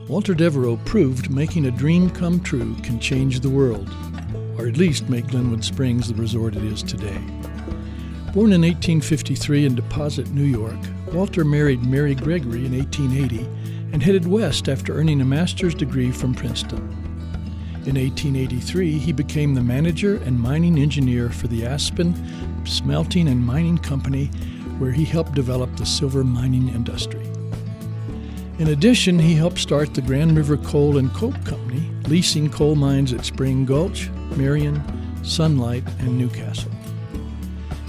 Walter Devereux proved making a dream come true can change the world, or at least make Glenwood Springs the resort it is today. Born in 1853 in Deposit, New York, Walter married Mary Gregory in 1880 and headed west after earning a master's degree from Princeton. In 1883, he became the manager and mining engineer for the Aspen Smelting and Mining Company, where he helped develop the silver mining industry. In addition, he helped start the Grand River Coal and Coke Company, leasing coal mines at Spring Gulch, Marion, Sunlight, and Newcastle.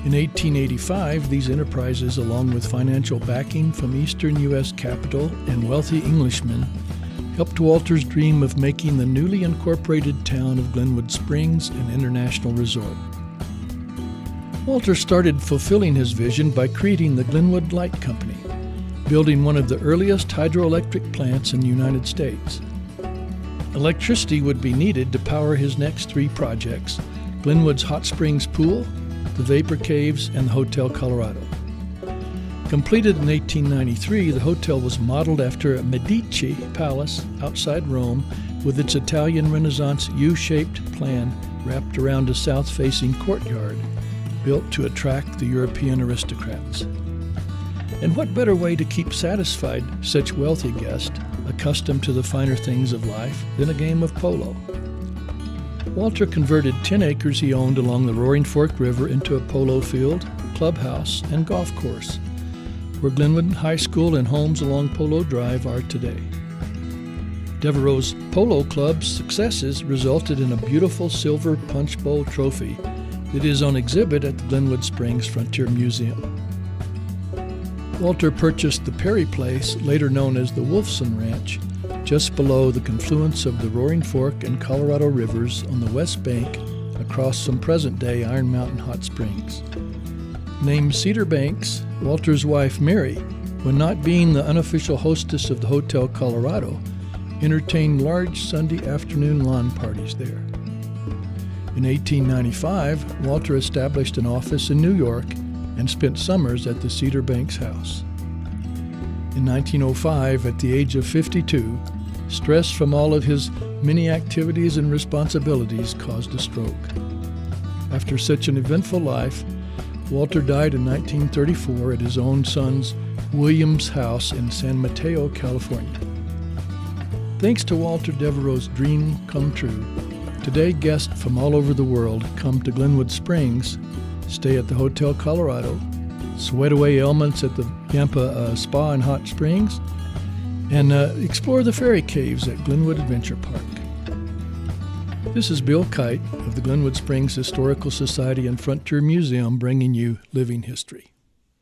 In 1885, these enterprises, along with financial backing from Eastern U.S. capital and wealthy Englishmen, helped Walter's dream of making the newly incorporated town of Glenwood Springs an international resort. Walter started fulfilling his vision by creating the Glenwood Light Company, building one of the earliest hydroelectric plants in the United States. Electricity would be needed to power his next three projects: Glenwood's Hot Springs Pool, the Vapor Caves, and the Hotel Colorado. Completed in 1893, the hotel was modeled after a Medici palace outside Rome with its Italian Renaissance U-shaped plan wrapped around a south-facing courtyard built to attract the European aristocrats. And what better way to keep satisfied such wealthy guests accustomed to the finer things of life than a game of polo? Walter converted 10 acres he owned along the Roaring Fork River into a polo field, clubhouse, and golf course, where Glenwood High School and homes along Polo Drive are today. Devereux's Polo Club's successes resulted in a beautiful silver punch bowl trophy that is on exhibit at the Glenwood Springs Frontier Museum. Walter purchased the Perry Place, later known as the Wolfson Ranch, just below the confluence of the Roaring Fork and Colorado rivers on the west bank across from present-day Iron Mountain Hot Springs. Named Cedar Banks, Walter's wife Mary, when not being the unofficial hostess of the Hotel Colorado, entertained large Sunday afternoon lawn parties there. In 1895, Walter established an office in New York and spent summers at the Cedar Banks house. In 1905, at the age of 52, stress from all of his many activities and responsibilities caused a stroke. After such an eventful life, Walter died in 1934 at his own son's Williams house in San Mateo, California. Thanks to Walter Devereux's dream come true, today guests from all over the world come to Glenwood Springs, stay at the Hotel Colorado, sweat away ailments at the Yampa Spa and Hot Springs, and explore the fairy caves at Glenwood Adventure Park. This is Bill Kite of the Glenwood Springs Historical Society and Frontier Museum bringing you Living History.